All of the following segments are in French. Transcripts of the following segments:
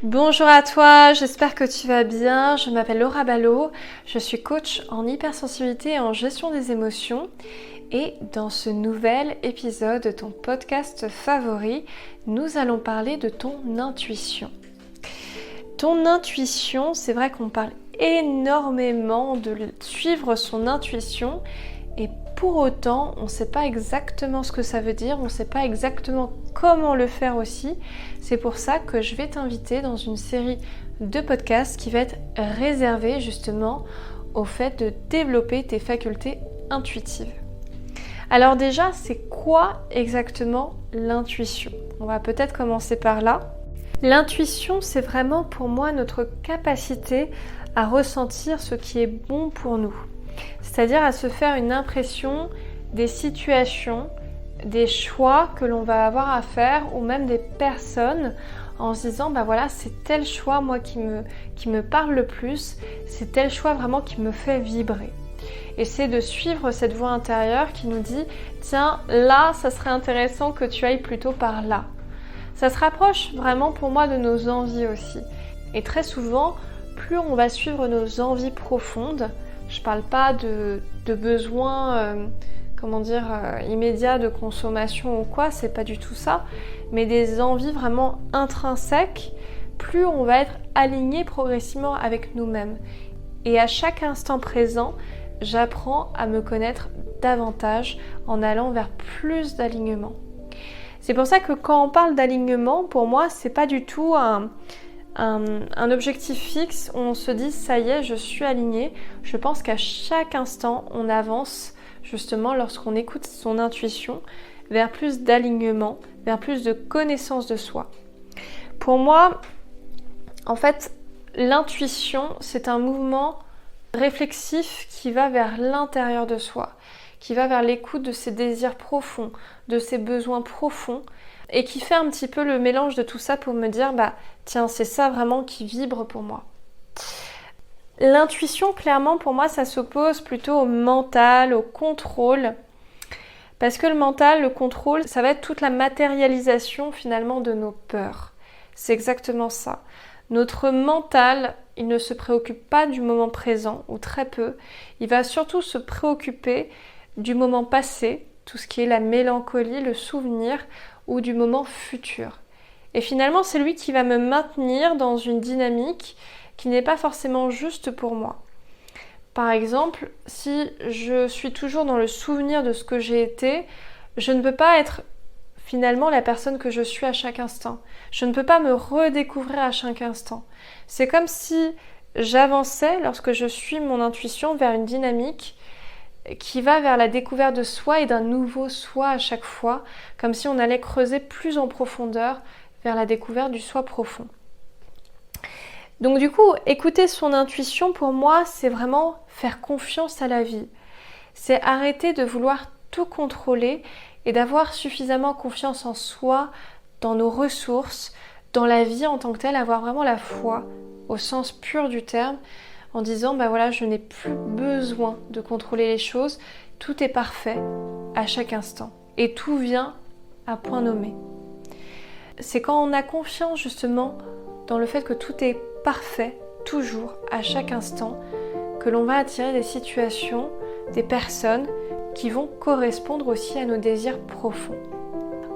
Bonjour à toi, j'espère que tu vas bien. Je m'appelle Laura Ballot, je suis coach en hypersensibilité et en gestion des émotions. Et dans ce nouvel épisode de ton podcast favori, nous allons parler de ton intuition. Ton intuition, c'est vrai qu'on parle énormément de suivre son intuition et pour autant, on ne sait pas exactement ce que ça veut dire, on ne sait pas exactement comment le faire aussi. C'est pour ça que je vais t'inviter dans une série de podcasts qui va être réservée justement au fait de développer tes facultés intuitives. Alors déjà, c'est quoi exactement l'intuition ? On va peut-être commencer par là. L'intuition, c'est vraiment pour moi notre capacité à ressentir ce qui est bon pour nous. C'est-à-dire à se faire une impression des situations, des choix que l'on va avoir à faire ou même des personnes en se disant voilà, c'est tel choix moi qui me parle le plus, c'est tel choix vraiment qui me fait vibrer. Et c'est de suivre cette voix intérieure qui nous dit tiens, là ça serait intéressant que tu ailles plutôt par là. Ça se rapproche vraiment pour moi de nos envies aussi. Et très souvent, plus on va suivre nos envies profondes, je parle pas de besoins immédiats de consommation ou quoi, c'est pas du tout ça, mais des envies vraiment intrinsèques, plus on va être aligné progressivement avec nous-mêmes. Et à chaque instant présent, j'apprends à me connaître davantage en allant vers plus d'alignement. C'est pour ça que quand on parle d'alignement, pour moi, c'est pas du tout un objectif fixe où on se dit ça y est, je suis aligné. Je pense qu'à chaque instant, on avance justement lorsqu'on écoute son intuition vers plus d'alignement, vers plus de connaissance de soi. Pour moi, en fait, l'intuition, c'est un mouvement réflexif qui va vers l'intérieur de soi, qui va vers l'écoute de ses désirs profonds, de ses besoins profonds, et qui fait un petit peu le mélange de tout ça pour me dire tiens, c'est ça vraiment qui vibre pour moi. L'intuition, clairement, pour moi, ça s'oppose plutôt au mental, au contrôle. Parce que le mental, le contrôle, ça va être toute la matérialisation finalement de nos peurs. C'est exactement ça. Notre mental, il ne se préoccupe pas du moment présent, ou très peu. Il va surtout se préoccuper du moment passé, tout ce qui est la mélancolie, le souvenir, ou du moment futur. Et finalement, c'est lui qui va me maintenir dans une dynamique qui n'est pas forcément juste pour moi. Par exemple, si je suis toujours dans le souvenir de ce que j'ai été, je ne peux pas être finalement la personne que je suis à chaque instant. Je ne peux pas me redécouvrir à chaque instant. C'est comme si j'avançais, lorsque je suis mon intuition, vers une dynamique qui va vers la découverte de soi et d'un nouveau soi à chaque fois, comme si on allait creuser plus en profondeur vers la découverte du soi profond. Donc du coup, écouter son intuition, pour moi, c'est vraiment faire confiance à la vie. C'est arrêter de vouloir tout contrôler et d'avoir suffisamment confiance en soi, dans nos ressources, dans la vie en tant que telle, avoir vraiment la foi, au sens pur du terme, en disant je n'ai plus besoin de contrôler les choses, tout est parfait à chaque instant et tout vient à point nommé. C'est quand on a confiance justement dans le fait que tout est parfait, toujours, à chaque instant, que l'on va attirer des situations, des personnes qui vont correspondre aussi à nos désirs profonds.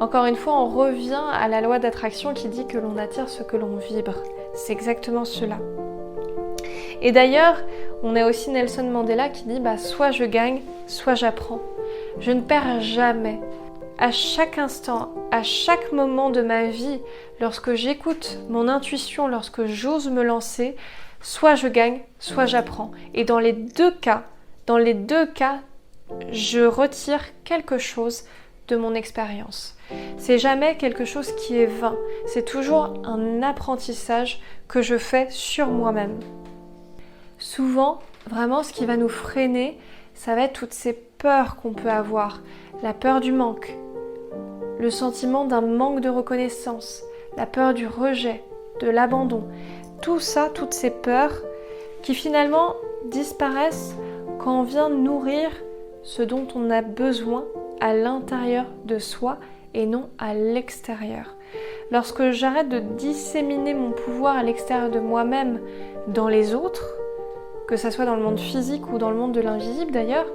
Encore une fois, on revient à la loi d'attraction qui dit que l'on attire ce que l'on vibre. C'est exactement cela. Et d'ailleurs, on a aussi Nelson Mandela qui dit soit je gagne, soit j'apprends. Je ne perds jamais. À chaque instant, à chaque moment de ma vie, lorsque j'écoute mon intuition, lorsque j'ose me lancer, soit je gagne, soit j'apprends. Et dans les deux cas, je retire quelque chose de mon expérience. C'est jamais quelque chose qui est vain. C'est toujours un apprentissage que je fais sur moi-même. Souvent, vraiment, ce qui va nous freiner, ça va être toutes ces peurs qu'on peut avoir. La peur du manque, le sentiment d'un manque de reconnaissance, la peur du rejet, de l'abandon. Tout ça, toutes ces peurs qui finalement disparaissent quand on vient nourrir ce dont on a besoin à l'intérieur de soi et non à l'extérieur. lorsque j'arrête de disséminer mon pouvoir à l'extérieur de moi-même dans les autres, que ce soit dans le monde physique ou dans le monde de l'invisible d'ailleurs,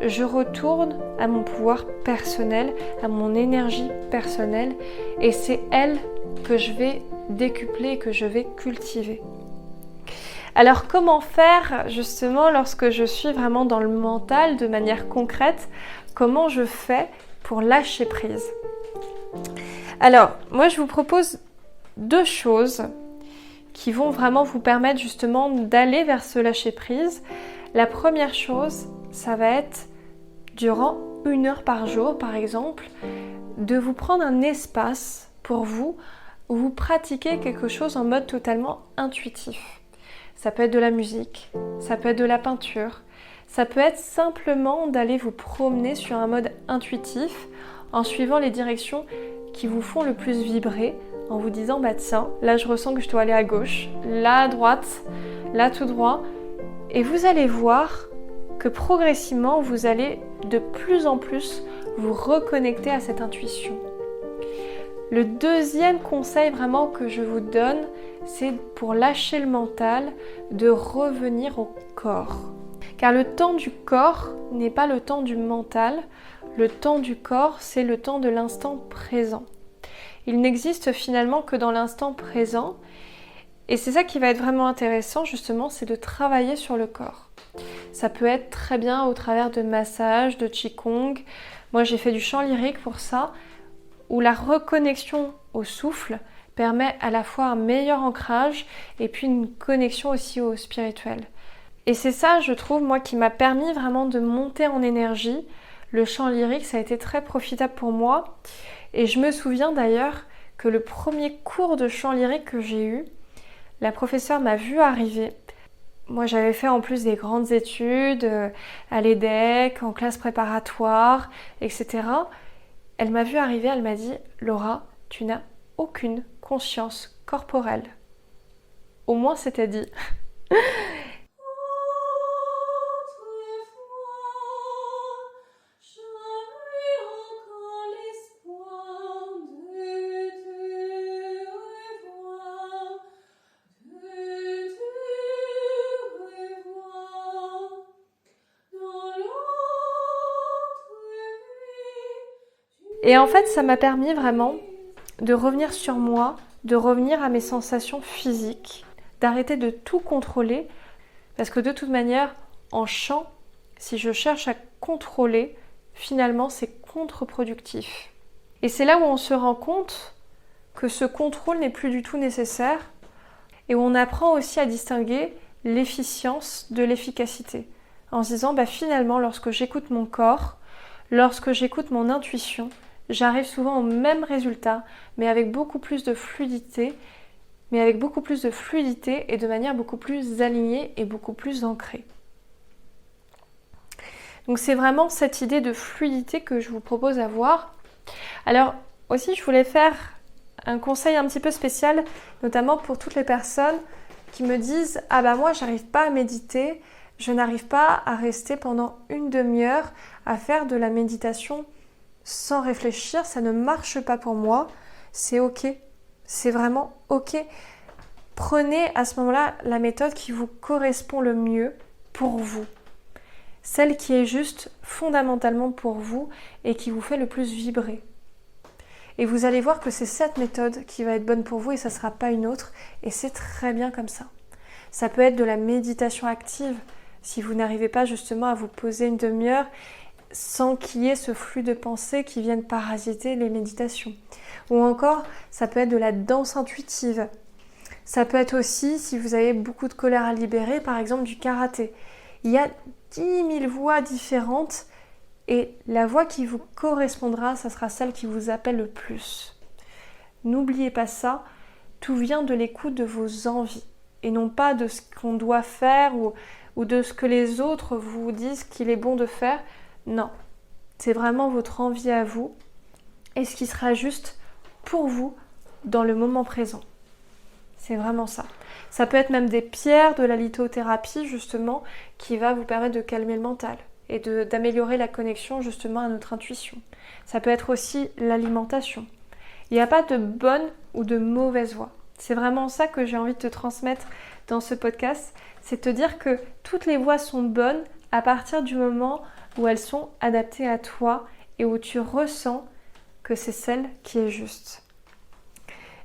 je retourne à mon pouvoir personnel, à mon énergie personnelle, et c'est elle que je vais décupler et que je vais cultiver. Alors comment faire justement lorsque je suis vraiment dans le mental de manière concrète? Comment je fais pour lâcher prise? Alors moi je vous propose 2 choses qui vont vraiment vous permettre justement d'aller vers ce lâcher prise. La première chose, ça va être durant 1 heure par jour par exemple, de vous prendre un espace pour vous où vous pratiquez quelque chose en mode totalement intuitif. Ça peut être de la musique, ça peut être de la peinture, ça peut être simplement d'aller vous promener sur un mode intuitif en suivant les directions qui vous font le plus vibrer, en vous disant bah tiens, là je ressens que je dois aller à gauche, là à droite, là tout droit, et vous allez voir que progressivement vous allez de plus en plus vous reconnecter à cette intuition. Le deuxième conseil vraiment que je vous donne, c'est pour lâcher le mental, de revenir au corps. Car le temps du corps n'est pas le temps du mental, le temps du corps c'est le temps de l'instant présent. Il n'existe finalement que dans l'instant présent, et c'est ça qui va être vraiment intéressant justement, c'est de travailler sur le corps. Ça peut être très bien au travers de massages, de qigong. Moi j'ai fait du chant lyrique pour ça, où la reconnexion au souffle permet à la fois un meilleur ancrage et puis une connexion aussi au spirituel. Et c'est ça, je trouve, moi, qui m'a permis vraiment de monter en énergie. Le chant lyrique, ça a été très profitable pour moi. Et je me souviens d'ailleurs que le premier cours de chant lyrique que j'ai eu, la professeure m'a vu arriver. Moi, j'avais fait en plus des grandes études à l'EDEC, en classe préparatoire, etc. Elle m'a vu arriver, elle m'a dit « Laura, tu n'as aucune conscience corporelle. » Au moins, c'était dit. Et en fait, ça m'a permis vraiment de revenir sur moi, de revenir à mes sensations physiques, d'arrêter de tout contrôler, parce que de toute manière, en chant, si je cherche à contrôler, finalement, c'est contre-productif. Et c'est là où on se rend compte que ce contrôle n'est plus du tout nécessaire, et où on apprend aussi à distinguer l'efficience de l'efficacité, en se disant, finalement, lorsque j'écoute mon corps, lorsque j'écoute mon intuition, j'arrive souvent au même résultat, mais avec beaucoup plus de fluidité, et de manière beaucoup plus alignée et beaucoup plus ancrée. Donc c'est vraiment cette idée de fluidité que je vous propose d'avoir. Alors aussi, je voulais faire un conseil un petit peu spécial, notamment pour toutes les personnes qui me disent « Ah bah moi, j'arrive pas à méditer, je n'arrive pas à rester pendant 1 demi-heure à faire de la méditation sans réfléchir, ça ne marche pas pour moi. » C'est ok, c'est vraiment ok. Prenez à ce moment-là la méthode qui vous correspond le mieux pour vous. Celle qui est juste fondamentalement pour vous et qui vous fait le plus vibrer. Et vous allez voir que c'est cette méthode qui va être bonne pour vous et ça ne sera pas une autre. Et c'est très bien comme ça. Ça peut être de la méditation active si vous n'arrivez pas justement à vous poser 1 demi-heure sans qu'il y ait ce flux de pensées qui viennent parasiter les méditations. Ou encore, ça peut être de la danse intuitive. Ça peut être aussi, si vous avez beaucoup de colère à libérer, par exemple du karaté. Il y a 10 000 voix différentes et la voix qui vous correspondra, ça sera celle qui vous appelle le plus. N'oubliez pas ça, tout vient de l'écoute de vos envies et non pas de ce qu'on doit faire ou de ce que les autres vous disent qu'il est bon de faire. Non, c'est vraiment votre envie à vous et ce qui sera juste pour vous dans le moment présent. C'est vraiment ça. Ça peut être même des pierres, de la lithothérapie justement, qui va vous permettre de calmer le mental et d'améliorer la connexion justement à notre intuition. Ça peut être aussi l'alimentation. Il n'y a pas de bonne ou de mauvaise voie. C'est vraiment ça que j'ai envie de te transmettre dans ce podcast, c'est te dire que toutes les voies sont bonnes à partir du moment où elles sont adaptées à toi et où tu ressens que c'est celle qui est juste.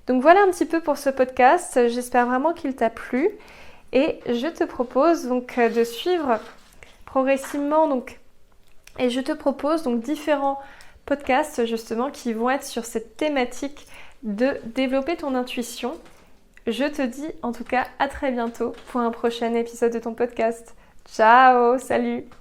Donc voilà un petit peu pour ce podcast, j'espère vraiment qu'il t'a plu et je te propose donc de suivre progressivement et je te propose donc différents podcasts justement qui vont être sur cette thématique de développer ton intuition. Je te dis en tout cas à très bientôt pour un prochain épisode de ton podcast. Ciao, salut!